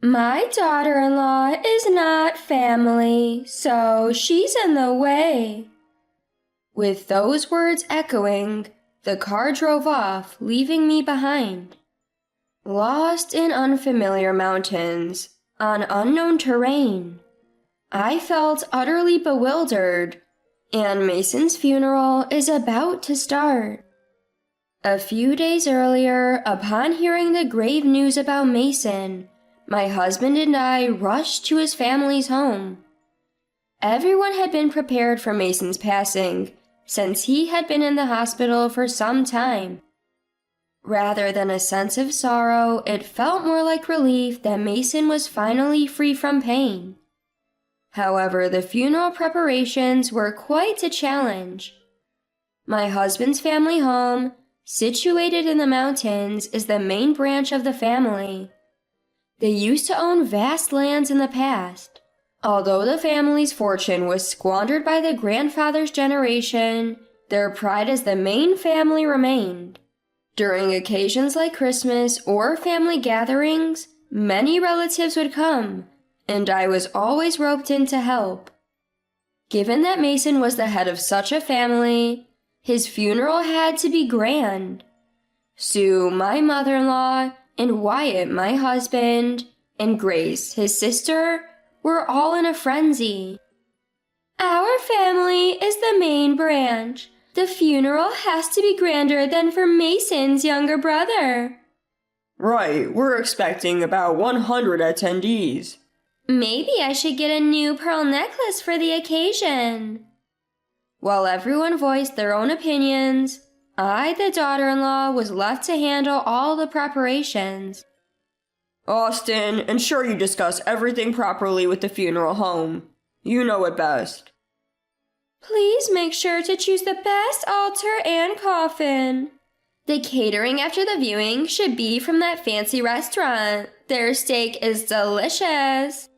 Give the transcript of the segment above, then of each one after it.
My daughter-in-law is not family, so she's in the way. With those words echoing, the car drove off, leaving me behind. Lost in unfamiliar mountains, on unknown terrain, I felt utterly bewildered, and Mason's funeral is about to start. A few days earlier, upon hearing the grave news about Mason, my husband and I rushed to his family's home. Everyone had been prepared for Mason's passing, since he had been in the hospital for some time. Rather than a sense of sorrow, it felt more like relief that Mason was finally free from pain. However, the funeral preparations were quite a challenge. My husband's family home, situated in the mountains, is the main branch of the family. They used to own vast lands in the past. Although the family's fortune was squandered by the grandfather's generation, their pride as the main family remained. During occasions like Christmas or family gatherings, many relatives would come, and I was always roped in to help. Given that Mason was the head of such a family, his funeral had to be grand. Sue, my mother-in-law, and Wyatt, my husband, and Grace, his sister, were all in a frenzy. Our family is the main branch. The funeral has to be grander than for Mason's younger brother. Right, we're expecting about 100 attendees. Maybe I should get a new pearl necklace for the occasion. While everyone voiced their own opinions, I, the daughter-in-law, was left to handle all the preparations. Austin, ensure you discuss everything properly with the funeral home. You know it best. Please make sure to choose the best altar and coffin. The catering after the viewing should be from that fancy restaurant. Their steak is delicious.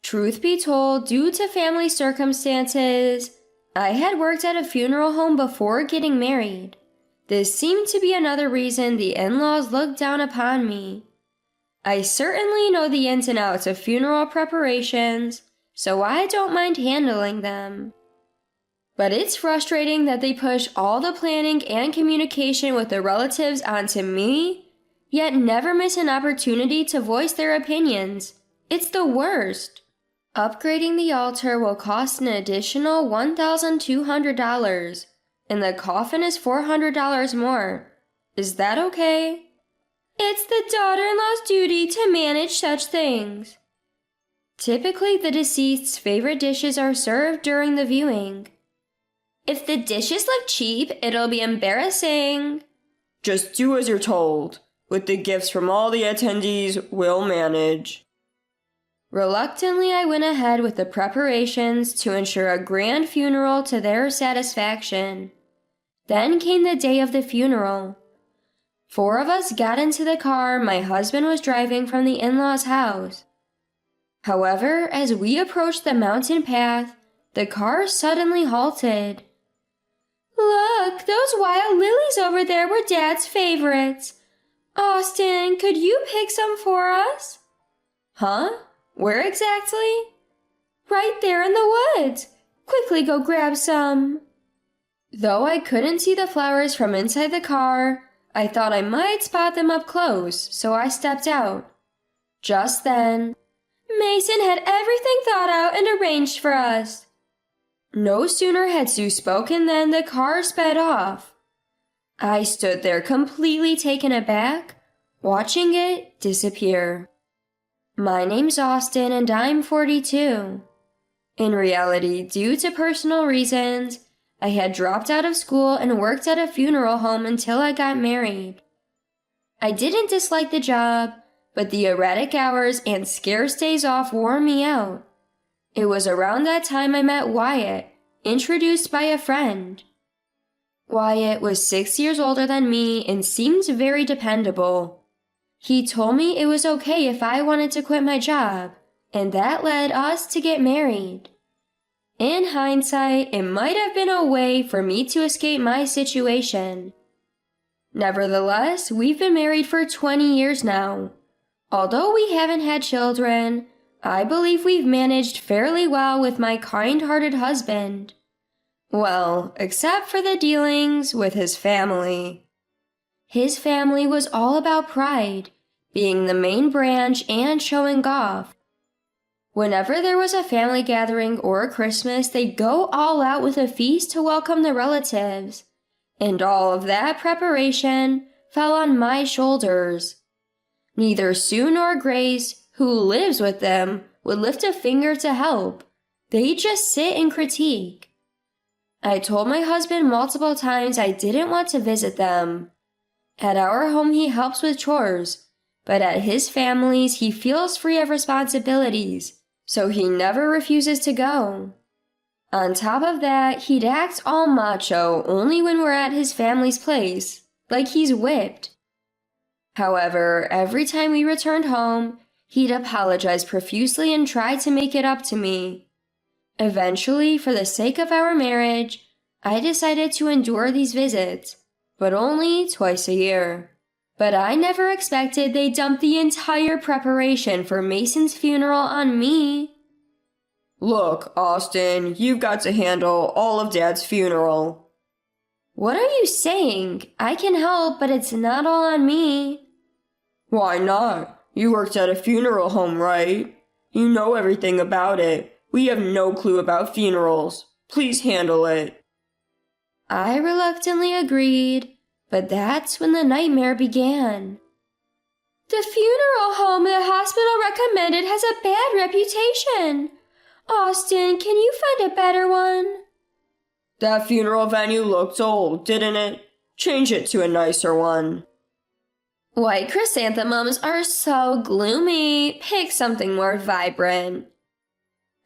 Truth be told, due to family circumstances, I had worked at a funeral home before getting married. This seemed to be another reason the in-laws looked down upon me. I certainly know the ins and outs of funeral preparations, so I don't mind handling them. But it's frustrating that they push all the planning and communication with their relatives onto me, yet never miss an opportunity to voice their opinions. It's the worst. Upgrading the altar will cost an additional $1,200, and the coffin is $400 more. Is that okay? It's the daughter-in-law's duty to manage such things. Typically, the deceased's favorite dishes are served during the viewing. If the dishes look cheap, it'll be embarrassing. Just do as you're told. With the gifts from all the attendees, we'll manage. Reluctantly, I went ahead with the preparations to ensure a grand funeral to their satisfaction. Then came the day of the funeral. 4 of us got into the car my husband was driving from the in-laws' house. However, as we approached the mountain path, the car suddenly halted. Look, those wild lilies over there were Dad's favorites. Austin, could you pick some for us? Huh? Where exactly? Right there in the woods. Quickly go grab some. Though I couldn't see the flowers from inside the car, I thought I might spot them up close, so I stepped out. Just then, Mason had everything thought out and arranged for us. No sooner had Sue spoken than the car sped off. I stood there completely taken aback, watching it disappear. My name's Austin and I'm 42. In reality, due to personal reasons, I had dropped out of school and worked at a funeral home until I got married. I didn't dislike the job, but the erratic hours and scarce days off wore me out. It was around that time I met Wyatt, introduced by a friend. Wyatt was 6 years older than me and seemed very dependable. He told me it was okay if I wanted to quit my job, and that led us to get married. In hindsight, it might have been a way for me to escape my situation. Nevertheless, we've been married for 20 years now. Although we haven't had children, I believe we've managed fairly well with my kind-hearted husband. Well, except for the dealings with his family. His family was all about pride, being the main branch and showing off. Whenever there was a family gathering or a Christmas, they'd go all out with a feast to welcome the relatives. And all of that preparation fell on my shoulders. Neither Sue nor Grace, who lives with them, would lift a finger to help. They'd just sit and critique. I told my husband multiple times I didn't want to visit them. At our home he helps with chores, but at his family's he feels free of responsibilities, so he never refuses to go. On top of that, he'd act all macho only when we're at his family's place, like he's whipped. However, every time we returned home, he'd apologize profusely and try to make it up to me. Eventually, for the sake of our marriage, I decided to endure these visits, but only twice a year. But I never expected they'd dump the entire preparation for Mason's funeral on me. Look, Austin, you've got to handle all of Dad's funeral. What are you saying? I can help, but it's not all on me. Why not? You worked at a funeral home, right? You know everything about it. We have no clue about funerals. Please handle it. I reluctantly agreed, but that's when the nightmare began. The funeral home the hospital recommended has a bad reputation. Austin, can you find a better one? That funeral venue looked old, didn't it? Change it to a nicer one. White chrysanthemums are so gloomy. Pick something more vibrant.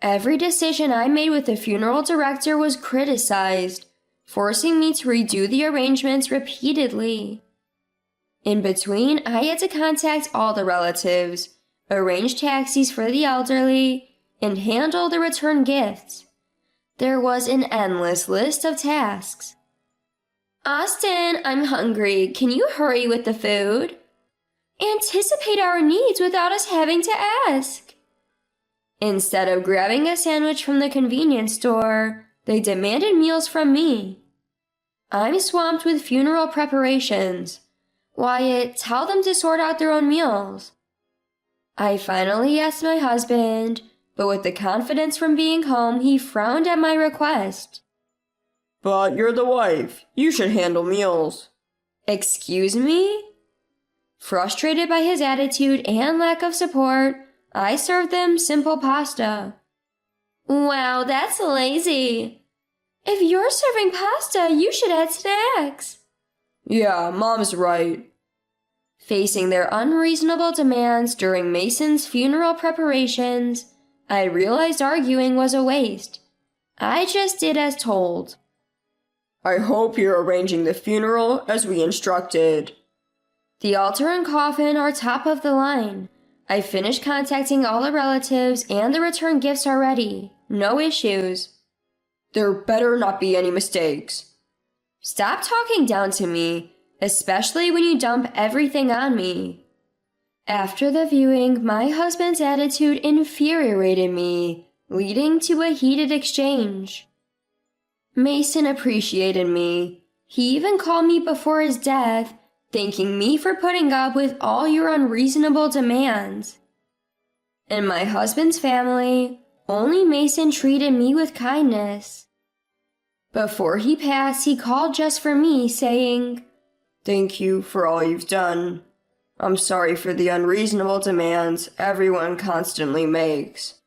Every decision I made with the funeral director was criticized, forcing me to redo the arrangements repeatedly. In between, I had to contact all the relatives, arrange taxis for the elderly, and handle the return gifts. There was an endless list of tasks. Austin, I'm hungry. Can you hurry with the food? Anticipate our needs without us having to ask. Instead of grabbing a sandwich from the convenience store, they demanded meals from me. I'm swamped with funeral preparations. Wyatt, tell them to sort out their own meals. I finally asked my husband, but with the confidence from being home, he frowned at my request. But you're the wife. You should handle meals. Excuse me? Frustrated by his attitude and lack of support, I served them simple pasta. Wow, that's lazy. If you're serving pasta, you should add snacks. Yeah, Mom's right. Facing their unreasonable demands during Mason's funeral preparations, I realized arguing was a waste. I just did as told. I hope you're arranging the funeral as we instructed. The altar and coffin are top of the line. I finished contacting all the relatives and the return gifts already. No issues. There better not be any mistakes. Stop talking down to me, especially when you dump everything on me. After the viewing, my husband's attitude infuriated me, leading to a heated exchange. Mason appreciated me. He even called me before his death, thanking me for putting up with all your unreasonable demands. In my husband's family, only Mason treated me with kindness. Before he passed, he called just for me, saying, "Thank you for all you've done. I'm sorry for the unreasonable demands everyone constantly makes.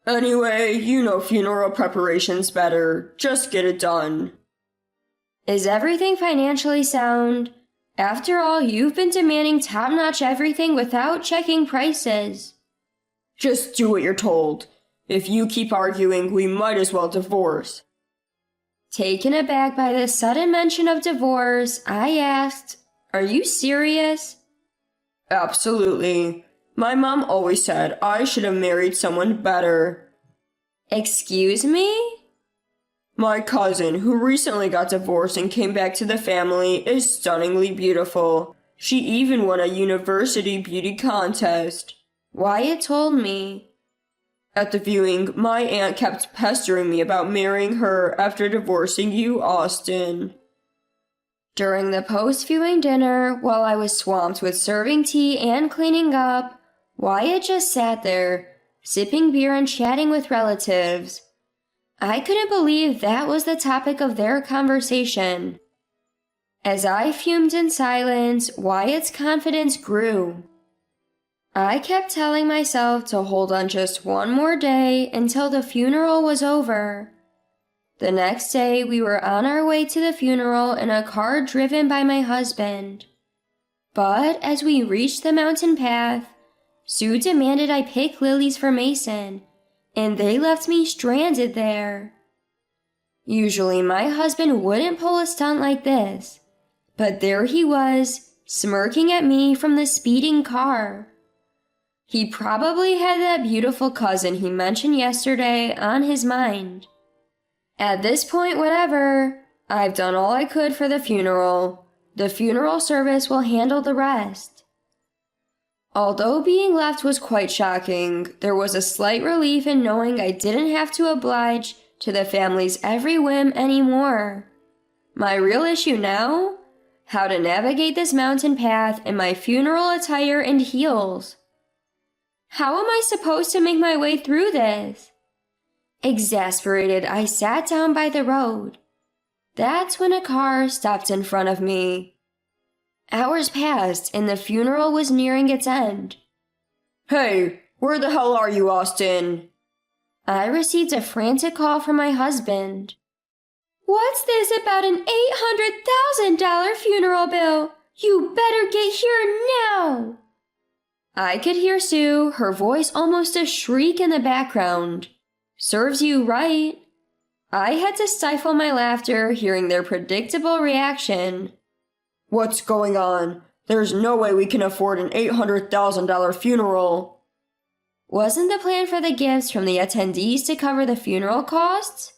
Anyway, you know funeral preparations better. Just get it done." Is everything financially sound? After all, you've been demanding top-notch everything without checking prices. Just do what you're told. If you keep arguing, we might as well divorce. Taken aback by the sudden mention of divorce, I asked, "Are you serious?" Absolutely. My mom always said I should have married someone better. Excuse me? My cousin, who recently got divorced and came back to the family, is stunningly beautiful. She even won a university beauty contest. Wyatt told me. At the viewing, my aunt kept pestering me about marrying her after divorcing you, Austin. During the post-viewing dinner, while I was swamped with serving tea and cleaning up, Wyatt just sat there, sipping beer and chatting with relatives. I couldn't believe that was the topic of their conversation. As I fumed in silence, Wyatt's confidence grew. I kept telling myself to hold on just one more day until the funeral was over. The next day, we were on our way to the funeral in a car driven by my husband. But as we reached the mountain path, Sue demanded I pick lilies for Mason, and they left me stranded there. Usually my husband wouldn't pull a stunt like this, but there he was, smirking at me from the speeding car. He probably had that beautiful cousin he mentioned yesterday on his mind. At this point, whatever, I've done all I could for the funeral. The funeral service will handle the rest. Although being left was quite shocking, there was a slight relief in knowing I didn't have to oblige to the family's every whim anymore. My real issue now? How to navigate this mountain path in my funeral attire and heels. How am I supposed to make my way through this? Exasperated, I sat down by the road. That's when a car stopped in front of me. Hours passed and the funeral was nearing its end. Hey, where the hell are you, Austin? I received a frantic call from my husband. What's this about an $800,000 funeral bill? You better get here now! I could hear Sue, her voice almost a shriek in the background. Serves you right. I had to stifle my laughter hearing their predictable reaction. What's going on? There's no way we can afford an $800,000 funeral. Wasn't the plan for the gifts from the attendees to cover the funeral costs?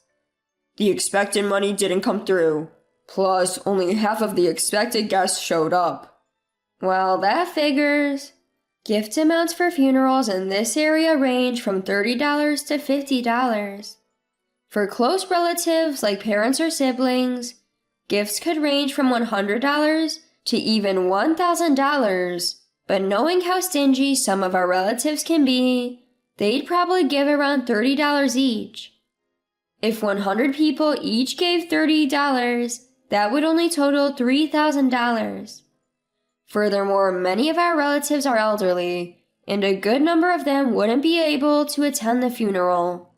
The expected money didn't come through. Plus, only half of the expected guests showed up. Well, that figures. Gift amounts for funerals in this area range from $30 to $50. For close relatives like parents or siblings, gifts could range from $100 to even $1,000, but knowing how stingy some of our relatives can be, they'd probably give around $30 each. If 100 people each gave $30, that would only total $3,000. Furthermore, many of our relatives are elderly, and a good number of them wouldn't be able to attend the funeral.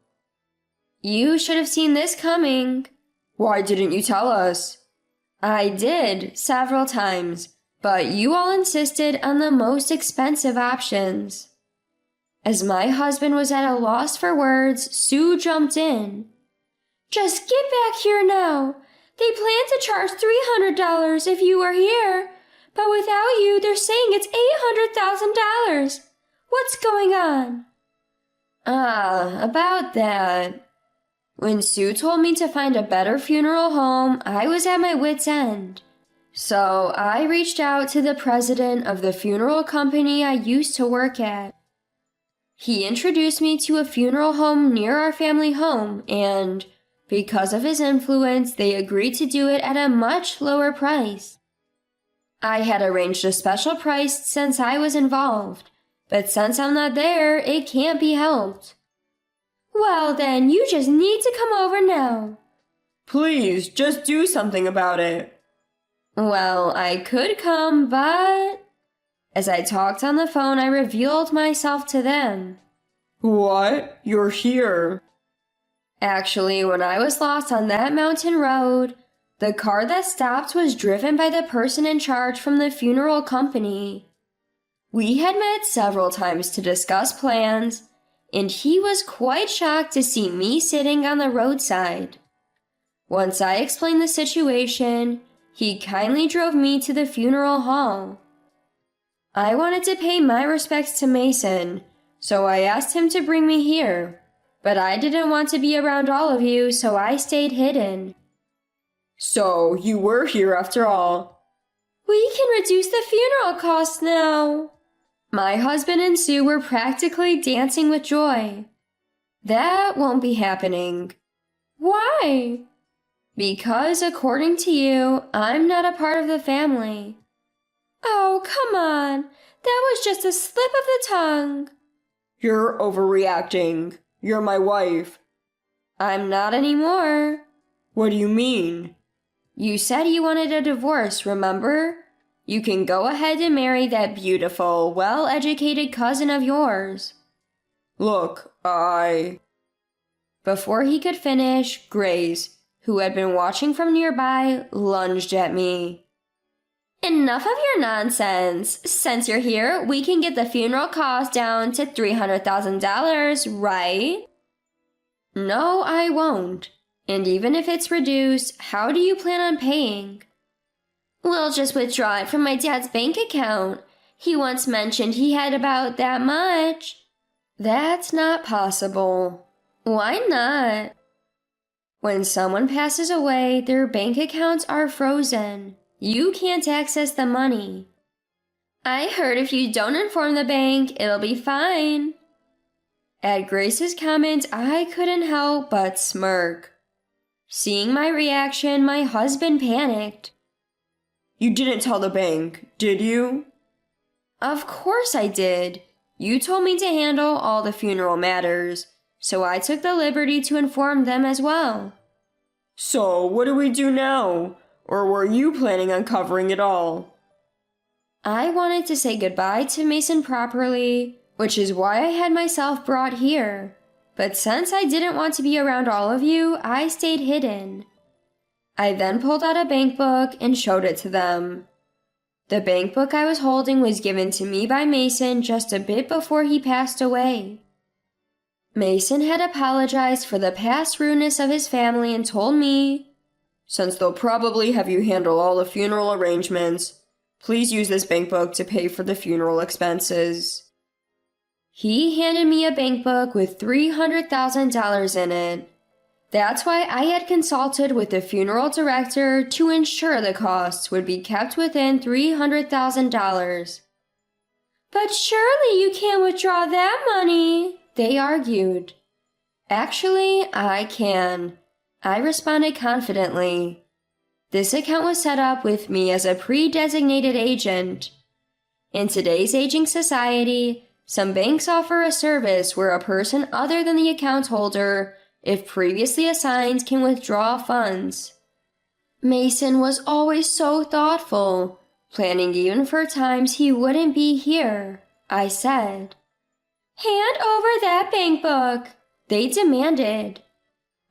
You should have seen this coming. Why didn't you tell us? I did, several times, but you all insisted on the most expensive options. As my husband was at a loss for words, Sue jumped in. Just get back here now. They plan to charge $300 if you were here. But without you, they're saying it's $800,000. What's going on? About that. When Sue told me to find a better funeral home, I was at my wit's end. So I reached out to the president of the funeral company I used to work at. He introduced me to a funeral home near our family home, and because of his influence, they agreed to do it at a much lower price. I had arranged a special price since I was involved, but since I'm not there, it can't be helped. Well then, you just need to come over now. Please, just do something about it. Well, I could come, but... As I talked on the phone, I revealed myself to them. What? You're here? Actually, when I was lost on that mountain road, the car that stopped was driven by the person in charge from the funeral company. We had met several times to discuss plans, and he was quite shocked to see me sitting on the roadside. Once I explained the situation, he kindly drove me to the funeral hall. I wanted to pay my respects to Mason, so I asked him to bring me here, but I didn't want to be around all of you, so I stayed hidden. So, you were here after all. We can reduce the funeral costs now. My husband and Sue were practically dancing with joy. That won't be happening. Why? Because, according to you, I'm not a part of the family. Oh, come on. That was just a slip of the tongue. You're overreacting. You're my wife. I'm not anymore. What do you mean? You said you wanted a divorce, remember? You can go ahead and marry that beautiful, well-educated cousin of yours. Look, Before he could finish, Grace, who had been watching from nearby, lunged at me. Enough of your nonsense. Since you're here, we can get the funeral cost down to $300,000, right? No, I won't. And even if it's reduced, how do you plan on paying? We'll just withdraw it from my dad's bank account. He once mentioned he had about that much. That's not possible. Why not? When someone passes away, their bank accounts are frozen. You can't access the money. I heard if you don't inform the bank, it'll be fine. At Grace's comment, I couldn't help but smirk. Seeing my reaction, my husband panicked. You didn't tell the bank, did you? Of course I did. You told me to handle all the funeral matters, so I took the liberty to inform them as well. So, what do we do now? Or were you planning on covering it all? I wanted to say goodbye to Mason properly, which is why I had myself brought here. But since I didn't want to be around all of you, I stayed hidden. I then pulled out a bank book and showed it to them. The bank book I was holding was given to me by Mason just a bit before he passed away. Mason had apologized for the past rudeness of his family and told me, since they'll probably have you handle all the funeral arrangements, please use this bank book to pay for the funeral expenses. He handed me a bank book with $300,000 in it. That's why I had consulted with the funeral director to ensure the costs would be kept within $300,000. But surely you can't withdraw that money, they argued. Actually, I can. I responded confidently. This account was set up with me as a pre-designated agent. In today's aging society, some banks offer a service where a person other than the account holder, if previously assigned, can withdraw funds. Mason was always so thoughtful, planning even for times he wouldn't be here, I said. Hand over that bank book, they demanded.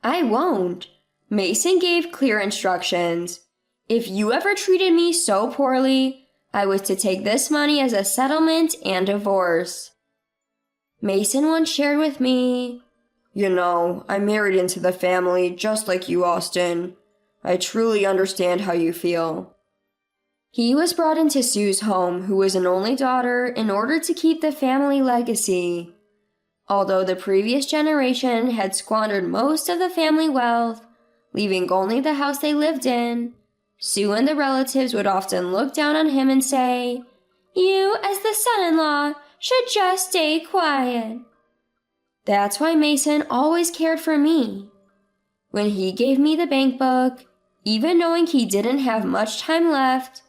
I won't. Mason gave clear instructions. If you ever treated me so poorly, I was to take this money as a settlement and divorce. Mason once shared with me, you know, I married into the family just like you, Austin. I truly understand how you feel. He was brought into Sue's home, who was an only daughter, in order to keep the family legacy. Although the previous generation had squandered most of the family wealth, leaving only the house they lived in, Sue and the relatives would often look down on him and say, "You, as the son-in-law, should just stay quiet." That's why Mason always cared for me. When he gave me the bank book, even knowing he didn't have much time left,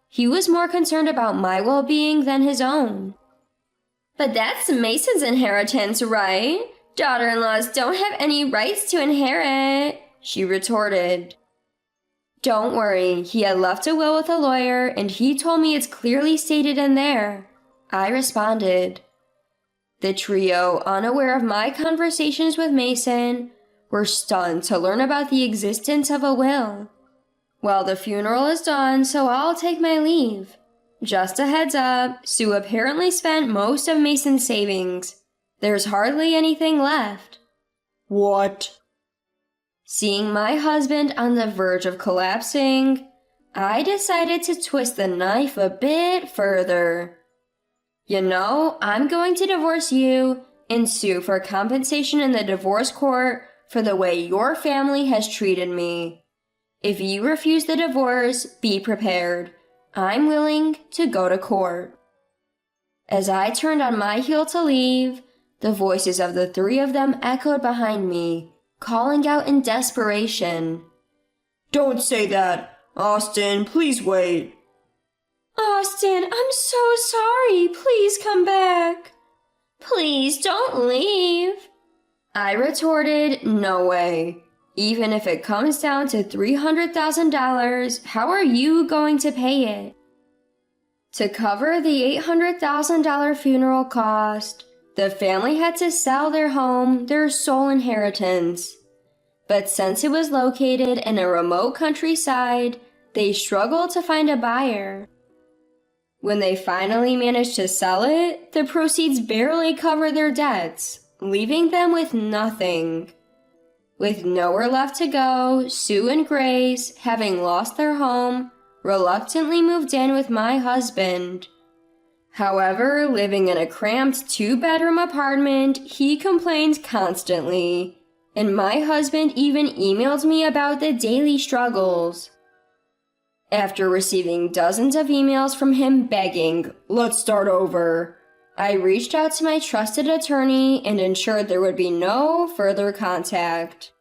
he was more concerned about my well-being than his own. But that's Mason's inheritance, right? Daughter-in-laws don't have any rights to inherit, she retorted. Don't worry, he had left a will with a lawyer, and he told me it's clearly stated in there, I responded. The trio, unaware of my conversations with Mason, were stunned to learn about the existence of a will. Well, the funeral is done, so I'll take my leave. Just a heads up, Sue apparently spent most of Mason's savings. There's hardly anything left. What? Seeing my husband on the verge of collapsing, I decided to twist the knife a bit further. You know, I'm going to divorce you and sue for compensation in the divorce court for the way your family has treated me. If you refuse the divorce, be prepared. I'm willing to go to court. As I turned on my heel to leave, the voices of the three of them echoed behind me, calling out in desperation. Don't say that! Austin, please wait! Austin, I'm so sorry. Please come back. Please don't leave. I retorted, no way. Even if it comes down to $300,000, how are you going to pay it? To cover the $800,000 funeral cost, the family had to sell their home, their sole inheritance. But since it was located in a remote countryside, they struggled to find a buyer. When they finally managed to sell it, the proceeds barely covered their debts, leaving them with nothing. With nowhere left to go, Sue and Grace, having lost their home, reluctantly moved in with my husband. However, living in a cramped 2-bedroom apartment, he complained constantly, and my husband even emailed me about the daily struggles. After receiving dozens of emails from him begging, "Let's start over," I reached out to my trusted attorney and ensured there would be no further contact.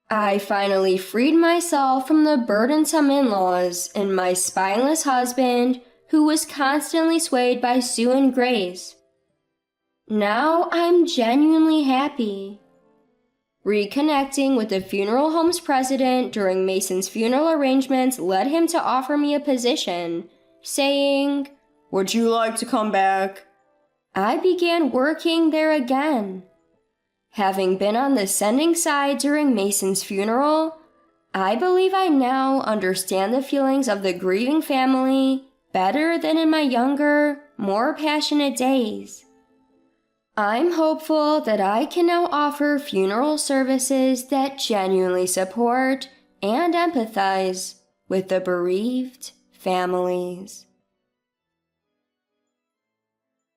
I finally freed myself from the burdensome in-laws and my spineless husband, who was constantly swayed by Sue and Grace. Now I'm genuinely happy. Reconnecting with the funeral home's president during Mason's funeral arrangements led him to offer me a position, saying, "Would you like to come back?" I began working there again. Having been on the sending side during Mason's funeral, I believe I now understand the feelings of the grieving family better than in my younger, more passionate days. I'm hopeful that I can now offer funeral services that genuinely support and empathize with the bereaved families.